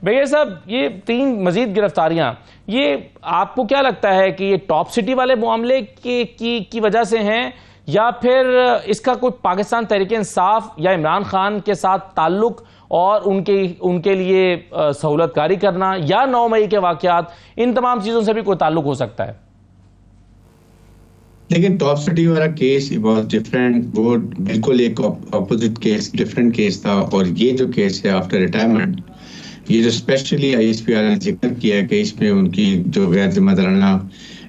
भैया साहब, ये 3 मजीद गिरफ्तारियां, ये आपको क्या लगता है कि ये टॉप सिटी वाले मामले की वजह से हैं, या फिर इसका कोई पाकिस्तान तहरीक इंसाफ या इमरान खान के साथ ताल्लुक और उनके लिए सहूलतकारी करना, या 9 मई के वाकयात, इन तमाम चीज़ों से भी कोई ताल्लुक हो सकता है? लेकिन टॉप सिटी वाला केस बहुत डिफरेंट, वो बिल्कुल एक अपोजिट केस, डिफरेंट केस था। और ये जो केस है आफ्टर रिटायरमेंट, ये जो स्पेशली आईएसपीआर ने जिक्र किया है कि इसमें उनकी जो गैर जिम्मेदाराना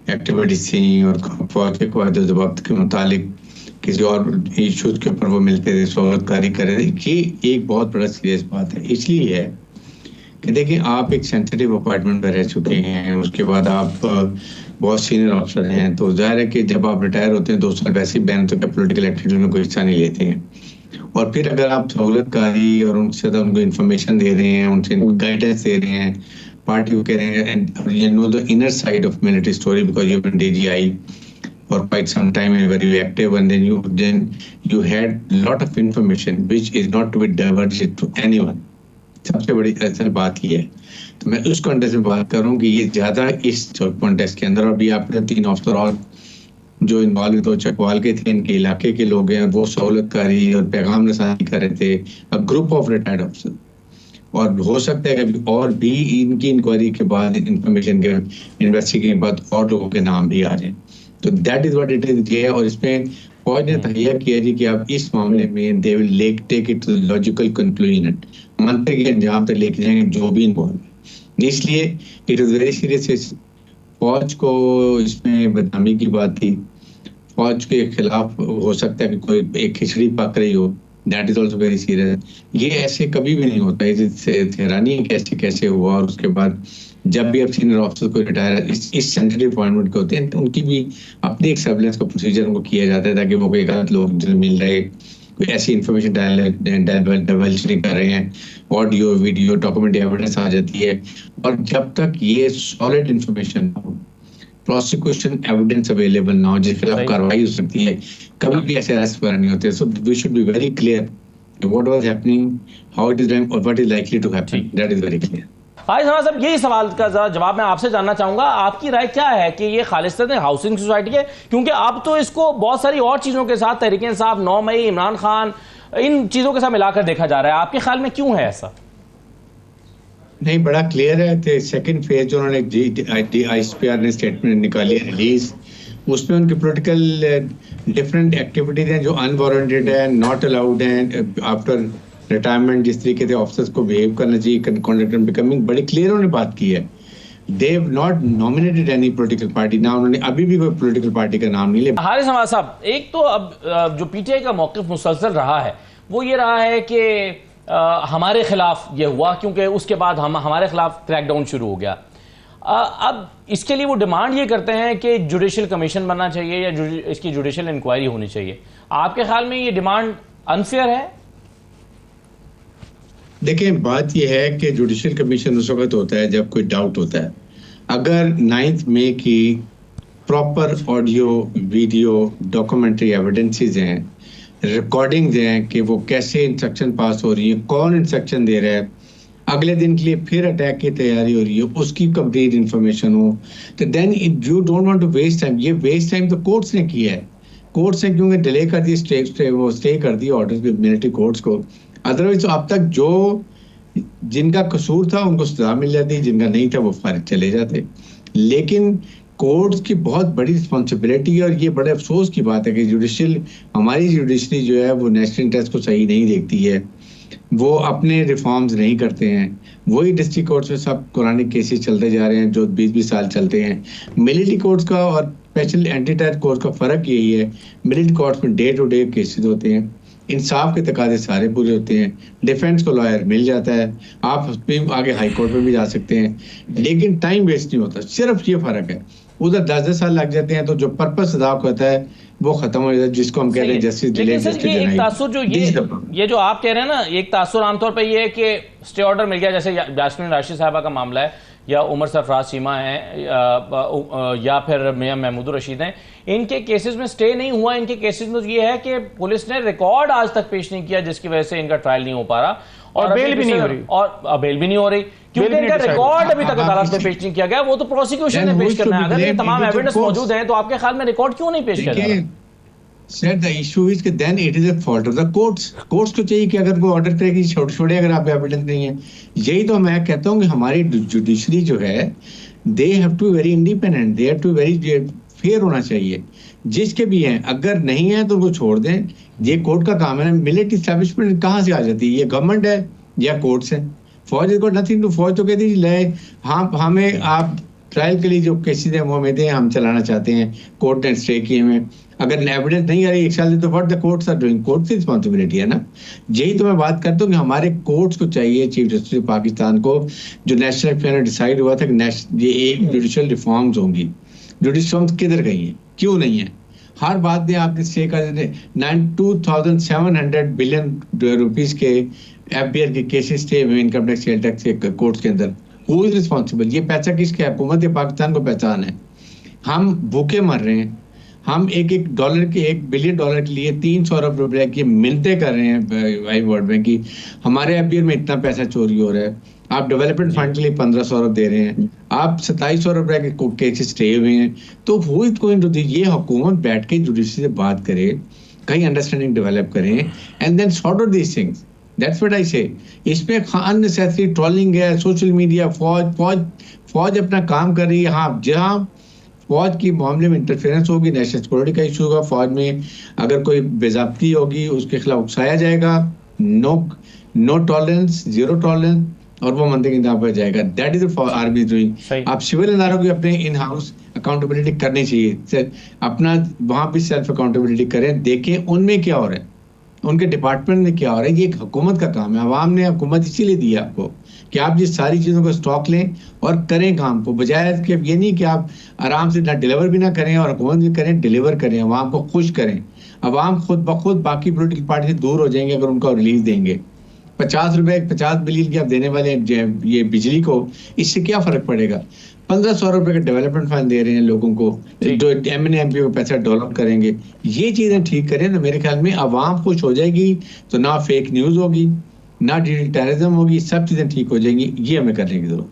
एक्टिविटीज थी और फौज के क़वायद ज़वाब्त के मुतालिक किसी और इशूज के ऊपर वो मिलते थे, सहूलतकारी कर रहे थे, ये एक बहुत बड़ा सीरियस बात है। इसलिए है कि देखिए, आप एक सेंसिटिव अपार्टमेंट में रह चुके हैं, उसके बाद आप बहुत सीनियर ऑफिसर हैं, तो जाहिर है कि जब आप रिटायर होते हैं 2 साल वैसे ही बैन, तो क्या पोलिटिकल एक्टिविटी में कोई हिस्सा नहीं लेते हैं। और फिर अगर आप सहूलतकारी और उनसे ज़्यादा उनको इन्फॉर्मेशन दे रहे हैं, उनसे गाइडेंस दे रहे हैं, पार्टी को कह रहे हैं, and you know the inner side of military story because you been DGI for quite some time and very active, and then you had lot of information which is not to be diverged to anyone. सबसे बड़ी असल बात ये है। तो मैं उस context में बात कर रहा हूँ कि ये ज्यादा इस कॉन्टेक्स्ट के अंदर, अभी आपने 3 अफसर और जो इन्वॉल्व तो चकवाल के थे, इनके इलाके के लोग हैं, वो सहूलतकारी और पैगाम रसानी कर रहे थे, अ ग्रुप ऑफ रिटायर्ड अफसर। और हो सकता है कि और भी इनकी इंक्वायरी के बाद, इंफॉर्मेशन के इन्वेस्टिगेशन के बाद और लोगों के नाम भी आ जाए। तो that is what it is. ये और इसमें फौज ने तहैया किया जी कि आप इस मामले में they will take it to logical conclusion, मंत्र के अंजाम तक लेके जाएंगे जो भी इन्वॉल्व है। इसलिए इट इज वेरी सीरियस। फौज को इसमें बदनामी की बात थी, फौज के खिलाफ हो सकता है कि कोई एक खिचड़ी पक रही हो, that is also very serious. ये ऐसे कभी भी नहीं होता, इससे हैरानी है कैसे कैसे हुआ। और उसके बाद जब भी अब सीनियर ऑफिसर को रिटायर इस सेंसिटिव अपॉइंटमेंट के होते हैं, तो उनकी भी अपनी एक सर्विलेंस का प्रोसीजर उनको किया जाता है, ताकि वो कोई गलत लोग जो मिल रहे, कोई ऐसी इंफॉर्मेशन डाइवर्ज नहीं कर रहे हैं, ऑडियो वीडियो डॉक्यूमेंट एविडेंस आ जाती है। और जब तक ये सॉलिड इंफॉर्मेशन हो, प्रोसिक्यूशन एविडेंस अवेलेबल ना हो, जिसके खिलाफ कार्रवाई हो सकती है, कभी भी ऐसे अरेस्ट वगैरह नहीं होते। So we should be very clear what was happening, how it is doing और what is likely to happen. That is very clear. साहब, यही सवाल का जवाब मैं आपसे जानना चाहूंगा, आपकी राय क्या है कि ये खालिस्तान हाउसिंग सोसाइटी है? क्योंकि अब तो इसको बहुत सारी और चीज़ों के साथ, तहरीक इंसाफ, 9 मई, इमरान खान, इन चीज़ों के साथ मिलाकर देखा जा रहा है। आपके ख्याल में क्यों है ऐसा? नहीं, बड़ा क्लियर है। सेकंड फेज जो उन्होंने आईएसपीआर ने स्टेटमेंट निकाली है, रिलीज, उसमें उनकी पॉलिटिकल डिफरेंट एक्टिविटीज हैं जो अनवारंटेड है, नॉट अलाउड है आफ्टर रिटायरमेंट। जिस तरीके से ऑफिसर्स को बिहेव करना चाहिए, कंडक्ट बिकमिंग, बड़ी क्लियर उन्होंने बात की है। They have not nominated any political party, ना उन्होंने अभी भी कोई पॉलिटिकल पार्टी का नाम नहीं लिया। हारिस नवाज साहब, एक तो अब जो पीटीआई का मौक़िफ़ मुसलसल रहा है वो ये रहा है कि हमारे खिलाफ ये हुआ, क्योंकि उसके बाद हमारे खिलाफ क्रैकडाउन शुरू हो गया। अब इसके लिए वो डिमांड ये करते हैं कि जुडिशल कमीशन बनना चाहिए या इसकी जुडिशल इंक्वायरी होनी चाहिए। आपके ख्याल में ये डिमांड अनफेयर है? देखिए, बात यह है कि जुडिशल कमीशन उस वक्त होता है जब कोई डाउट होता है। अगर 9 मई की proper audio video documentary evidences हैं, रिकॉर्डिंग्स हैं कि वो कैसे इंस्ट्रक्शन पास हो रही है, कौन इंस्ट्रक्शन दे रहा है, अगले दिन के लिए फिर अटैक की तैयारी हो रही है, उसकी कंप्लीट इंफॉर्मेशन हो, तो then you don't want to waste time. ये वेस्ट टाइम तो कोर्ट्स ने किया है। कोर्ट्स ने क्योंकि डिले कर दी, स्टे कर दी ऑर्डर्स मिलिट्री कोर्ट्स को। अदरवाइज तो अब तक जो जिनका कसूर था उनको सजा मिल जाती, जिनका नहीं था वो फारिग चले जाते। लेकिन कोर्ट्स की बहुत बड़ी रिस्पॉन्सिबिलिटी है, और ये बड़े अफसोस की बात है कि हमारी जुडिशरी जो है वो नेशनल इंटरेस्ट को सही नहीं देखती है, वो अपने रिफॉर्म्स नहीं करते हैं। वही डिस्ट्रिक्ट कोर्ट्स में सब पुराने केसेस चलते जा रहे हैं जो 20-20 साल चलते हैं। मिलिट्री कोर्ट्स का और स्पेशल एंटी टेरर कोर्ट का फर्क यही है, मिलिट्री कोर्ट्स में डे टू डे केसेस होते हैं, इंसाफ के तकाजे सारे पूरे होते हैं, डिफेंस को लॉयर मिल जाता है, आप आगे हाई कोर्ट में भी जा सकते हैं, लेकिन टाइम वेस्ट नहीं होता। सिर्फ ये फर्क है, उधर 10-10 साल लग जाते हैं, तो जो पर्पस अदा होता है वो खत्म हो जाता है, जिसको हम कह रहे हैं जस्टिस डिले, ये जो आप कह रहे हैं ना, एक तासुर आमतौर पर ये है कि स्टे ऑर्डर मिल गया, जैसे यास्मीन राशिद साहबा का मामला है, या उमर सरफराज चीमा है, या फिर मियां महमूद रशीद हैं, इनके केसेस में स्टे नहीं हुआ। इनके केसेस में ये है कि पुलिस ने रिकॉर्ड आज तक पेश नहीं किया, जिसकी वजह से इनका ट्रायल नहीं हो पा रहा। और बेल भी नहीं हो रही, और बेल भी नहीं हो रही क्योंकि इनका रिकॉर्ड अभी तक अदालत में पेश नहीं किया गया। वो तो प्रोसिक्यूशन ने पेश करना है। अगर ये तमाम एविडेंस मौजूद है तो आपके ख्याल में रिकॉर्ड क्यों नहीं पेश किया जा रहा? Sir, the issue is that then it is a fault of the courts. Courts को चाहिए कि अगर वो ऑर्डर करेगी छोड़े अगर आप एविडेंस नहीं है। यही तो मैं कहता हूँ कि हमारी जुडिशरी जो है they have to very independent, they have to very fair होना चाहिए। जिसके भी हैं अगर नहीं है तो वो छोड़ दें। ये कोर्ट का काम है। मिलिट्री एस्टैब्लिशमेंट कहाँ से आ जाती है? ये गवर्नमेंट है या कोर्ट्स है? फौज इज गॉट नथिंग टू, फौज तो कहती है हाँ हमें आप ट्रायल के लिए जो केसेस हैं वो हमें दें, हम चलाना चाहते हैं, कोर्ट ने स्टे किए हुए। अगर एविडेंस नहीं आ रही 1 साल से तो what the courts are doing, court की रिस्पांसिबिलिटी है ना। यही तो मैं बात करता हूँ कि हमारे कोर्ट्स को चाहिए, चीफ जस्टिस पाकिस्तान को, जो नेशनल प्लान डिसाइड हुआ था कि ये एक जुडिशियल रिफॉर्म्स होंगी, जुडिशियल रिफॉर्म्स किधर गई हैं, क्यों नहीं है? हर बात में आपने स्टे कर 2700 बिलियन रुपीस के एफबीआर के केसेस थे इनकम टैक्स, सेल टैक्स के कोर्ट्स के अंदर। Who is responsible? ये पैसा किसके? हुकूमत पाकिस्तान को पहचान है। हम भूखे मर रहे हैं। हम $1 बिलियन के लिए 300 अरब रुपए की मिन्नतें कर रहे हैं वर्ल्ड बैंक की, हमारे एफबीआर में इतना पैसा चोरी हो रहा है। आप डेवलपमेंट फंड के लिए 1500 अरब दे रहे हैं, आप 2700 अरब रुपए के केसेस स्टे हुए हैं। तो वो ये हुकूमत बैठ के जुडिशरी से बात करे, कहीं अंडरस्टैंडिंग डेवलप करें and then sort out these things. That's what I say. इसमें अननेसेसरी ट्रोलिंग है, सोशल मीडिया, फौज अपना काम कर रही है। हाँ, जहाँ फौज की मामले में इंटरफेरेंस होगी, नेशनल सिक्योरिटी का इशू होगा, फौज में अगर कोई बेज़ाब्ती होगी उसके खिलाफ उकसाया जाएगा। नो टॉलरेंस, जीरो टॉलरेंस, और वो मंदे की दाव पर जाएगा। That is army doing. आप सिविल इदारों की अपने इन हाउस अकाउंटेबिलिटी करनी चाहिए, अपना वहां भी सेल्फ अकाउंटेबिलिटी करें, देखें उनमें क्या हो रहा है, उनके डिपार्टमेंट में क्या हो रहा है। ये एक हुकूमत का काम है, अवाम ने हुकूमत इसीलिए दी है आपको कि आप ये सारी चीज़ों को स्टॉक लें और करें काम को, बजाय कि ये नहीं कि आप आराम से ना डिलीवर भी ना करें और हुकूमत भी करें, डिलीवर करें, अवाम को खुश करें। अवाम खुद ब खुद बाकी पोलिटिकल पार्टी से दूर हो जाएंगे अगर उनको रिलीज देंगे। 50 बिलियन की आप देने वाले ये बिजली को, इससे क्या फर्क पड़ेगा? 1500 रुपए का डेवलपमेंट फंड दे रहे हैं लोगों को, जो MNMP को पैसा डेवलप करेंगे। ये चीजें ठीक करें तो मेरे ख्याल में अवाम खुश हो जाएगी, तो ना फेक न्यूज होगी, ना डिजिटल टेररिज्म होगी, सब चीजें ठीक हो जाएंगी। ये हमें करने की जरूरत।